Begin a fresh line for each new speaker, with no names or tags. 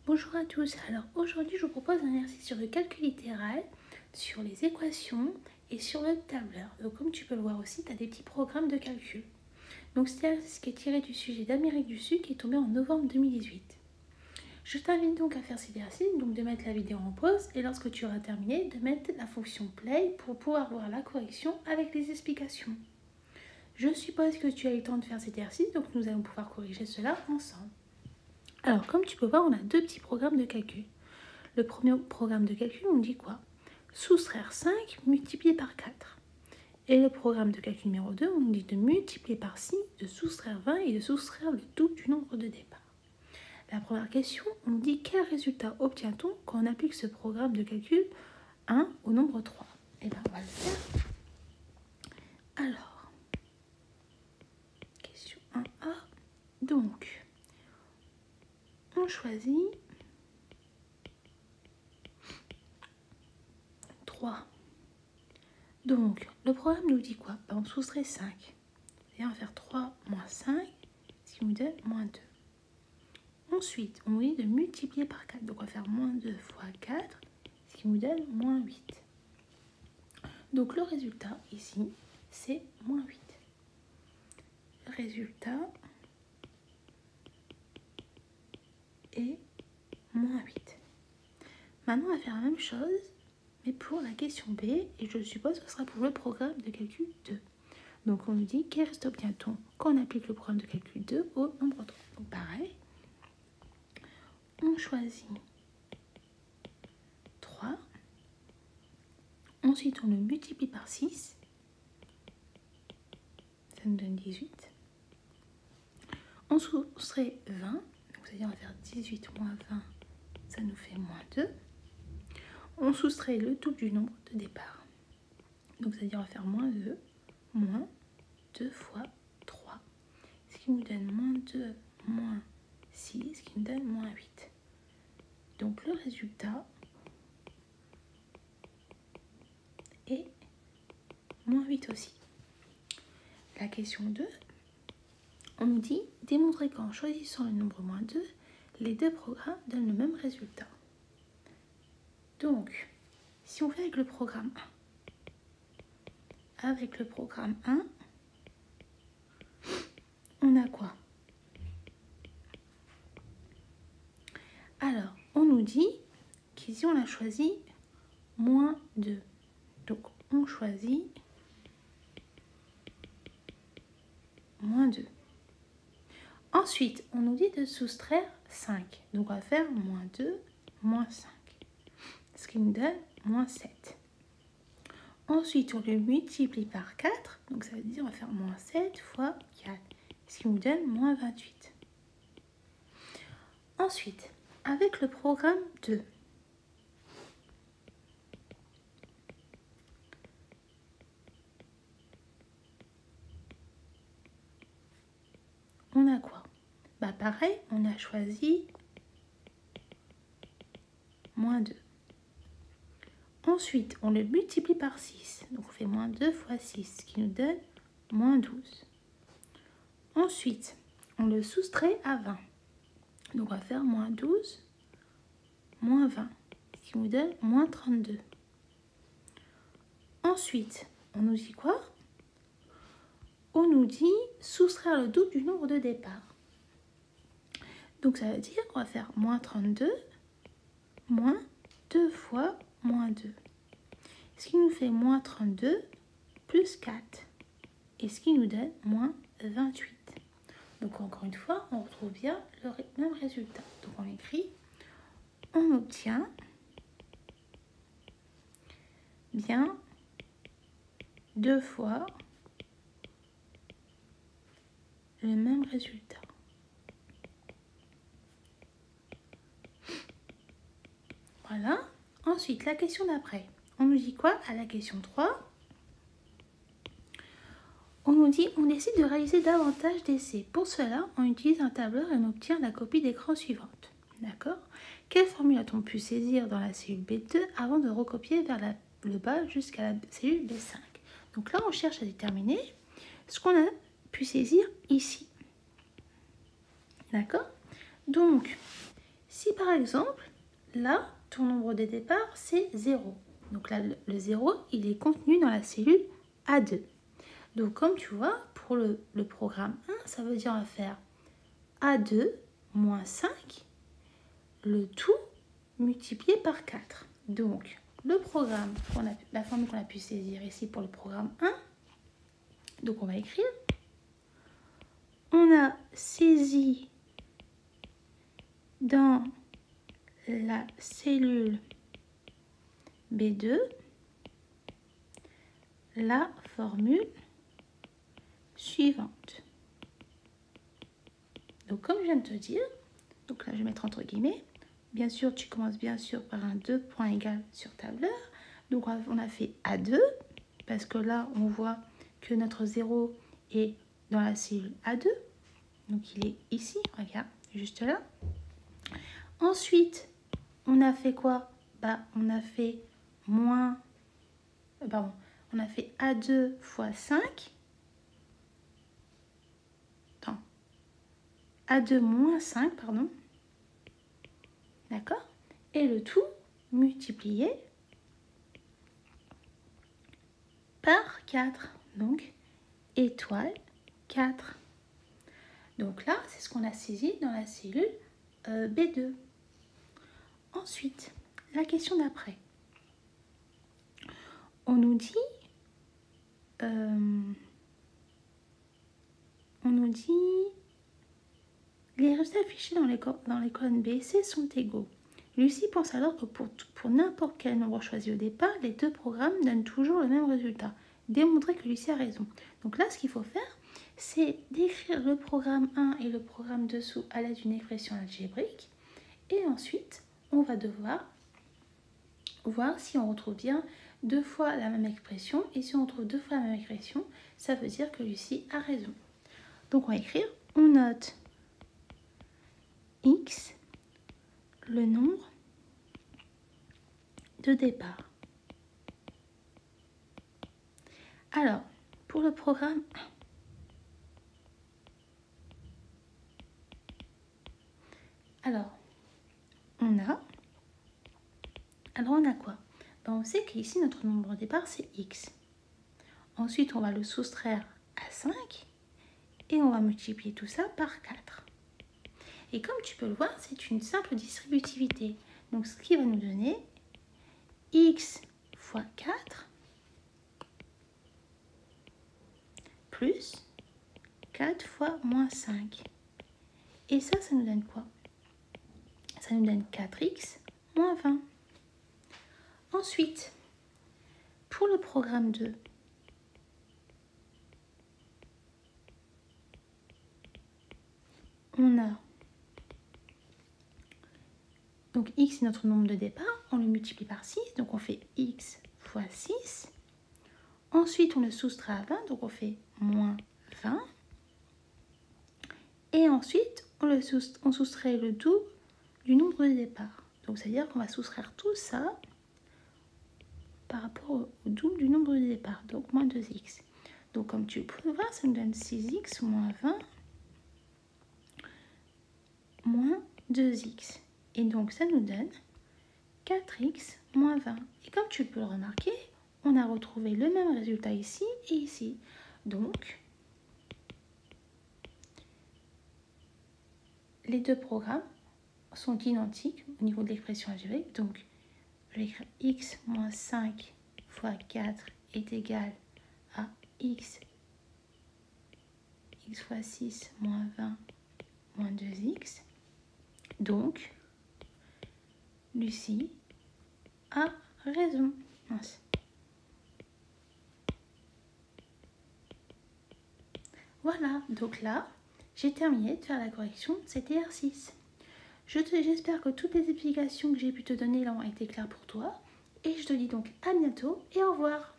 Bonjour à tous, alors aujourd'hui je vous propose un exercice sur le calcul littéral, sur les équations et sur le tableur. Donc comme tu peux le voir aussi, tu as des petits programmes de calcul. Donc c'est un exercice qui est tiré du sujet d'Amérique du Sud qui est tombé en novembre 2018. Je t'invite donc à faire cet exercice, donc de mettre la vidéo en pause et lorsque tu auras terminé, de mettre la fonction play pour pouvoir voir la correction avec les explications. Je suppose que tu as eu le temps de faire cet exercice, donc nous allons pouvoir corriger cela ensemble. Alors, comme tu peux voir, on a deux petits programmes de calcul. Le premier programme de calcul, on dit quoi? Soustraire 5 multiplié par 4. Et le programme de calcul numéro 2, on dit de multiplier par 6, de soustraire 20 et de soustraire le double du nombre de départ. La première question, on dit quel résultat obtient-on quand on applique ce programme de calcul 1 au nombre 3? Et bien, on va le faire. Alors, question 1A. Donc, on choisit 3. Donc, le programme nous dit quoi? On soustrait 5. Et on va faire 3 moins 5, ce qui nous donne moins 2. Ensuite, on nous dit de multiplier par 4. Donc, on va faire moins 2 fois 4, ce qui nous donne moins 8. Donc, le résultat ici, c'est moins 8. Le résultat est moins 8. Maintenant, on va faire la même chose, mais pour la question B, et je suppose que ce sera pour le programme de calcul 2. Donc, on nous dit quel résultat obtient-on quand on applique le programme de calcul 2 au nombre 3. Donc, pareil, on choisit 3. Ensuite, on le multiplie par 6. Ça nous donne 18. On soustrait 20. Donc, c'est-à-dire, on va faire 18 moins 20. Ça nous fait moins 2. On soustrait le double du nombre de départ. Donc, c'est-à-dire, on va faire moins 2. Moins 2 fois 3. Ce qui nous donne moins 2 moins 6. Ce qui nous donne moins 8. Donc, le résultat est moins 8 aussi. La question 2, on nous dit démontrer qu'en choisissant le nombre moins 2, les deux programmes donnent le même résultat. Donc, si on fait avec le programme 1, avec le programme 1, on a quoi? Alors, on nous dit qu'ici on a choisi moins 2. Donc, on choisit moins 2. Ensuite, on nous dit de soustraire 5. Donc, on va faire moins 2, moins 5. Ce qui nous donne moins 7. Ensuite, on le multiplie par 4. Donc, ça veut dire on va faire moins 7 fois 4. Ce qui nous donne moins 28. Ensuite, avec le programme 2, on a quoi? Pareil, on a choisi moins 2. Ensuite, on le multiplie par 6. Donc, on fait moins 2 fois 6, ce qui nous donne moins 12. Ensuite, on le soustrait à 20. Donc, on va faire moins 12, moins 20, ce qui nous donne moins 32. Ensuite, on nous dit quoi? On nous dit soustraire le double du nombre de départ. Donc, ça veut dire qu'on va faire moins 32, moins 2 fois moins 2. Ce qui nous fait moins 32 plus 4. Et ce qui nous donne moins 28. Donc, encore une fois, on retrouve bien le même résultat. Donc, on écrit, on obtient bien 2 fois le même résultat. Voilà. Ensuite, la question d'après. On nous dit quoi à la question 3? On nous dit, on décide de réaliser davantage d'essais. Pour cela, on utilise un tableur et on obtient la copie d'écran suivante. D'accord? Quelle formule a-t-on pu saisir dans la cellule B2 avant de recopier vers le bas jusqu'à la cellule B5? Donc là, on cherche à déterminer ce qu'on a pu saisir ici. D'accord? Donc, Si par exemple, là, ton nombre de départ, c'est 0. Donc là, le 0, il est contenu dans la cellule A2. Donc comme tu vois, pour le programme 1, ça veut dire on va faire A2 moins 5, le tout multiplié par 4. Donc le programme, la formule qu'on a pu saisir ici pour le programme 1, donc on va écrire, on a saisi dans la cellule B2 la formule suivante. Donc comme je viens de te dire, donc là je vais mettre entre guillemets, bien sûr tu commences bien sûr par un 2 points égal sur tableur. Donc on a fait A2 parce que là on voit que notre 0 est dans la cellule A2. Donc il est ici, regarde, juste là. Ensuite, on a fait quoi? On a fait on a fait A2 fois 5. Attends. A2 moins 5, pardon. D'accord? Et le tout multiplié par 4. Donc, étoile 4. Donc là, c'est ce qu'on a saisi dans la cellule B2. Ensuite, la question d'après. On nous dit les résultats affichés dans les colonnes B et C sont égaux. Lucie pense alors que pour n'importe quel nombre choisi au départ, les deux programmes donnent toujours le même résultat. Démontrer que Lucie a raison. Donc là, ce qu'il faut faire, c'est d'écrire le programme 1 et le programme dessous à l'aide d'une expression algébrique. Et ensuite, on va devoir voir si on retrouve bien deux fois la même expression. Et si on retrouve deux fois la même expression, ça veut dire que Lucie a raison. Donc on va écrire, on note X, le nombre de départ. Alors, pour le programme 1, on a quoi? On sait qu'ici, notre nombre de départ, c'est X. Ensuite, on va le soustraire à 5 et on va multiplier tout ça par 4. Et comme tu peux le voir, c'est une simple distributivité. Donc, ce qui va nous donner X fois 4 plus 4 fois moins 5. Et ça nous donne quoi? Ça nous donne 4x moins 20. Ensuite, pour le programme 2, on a, donc x est notre nombre de départ, on le multiplie par 6, donc on fait x fois 6. Ensuite, on le soustrait à 20, donc on fait moins 20. Et ensuite, on soustrait le double du nombre de départ. Donc, c'est-à-dire qu'on va soustraire tout ça par rapport au double du nombre de départ, donc moins 2x. Donc, comme tu peux voir, ça nous donne 6x moins 20 moins 2x. Et donc, ça nous donne 4x moins 20. Et comme tu peux le remarquer, on a retrouvé le même résultat ici et ici. Donc, les deux programmes sont identiques au niveau de l'expression algébrique. Donc, je vais écrire x moins 5 fois 4 est égal à x fois 6 moins 20 moins 2x. Donc, Lucie a raison. Mince. Voilà, donc là, j'ai terminé de faire la correction de cet exercice. J'espère que toutes les explications que j'ai pu te donner là ont été claires pour toi. Et je te dis donc à bientôt et au revoir.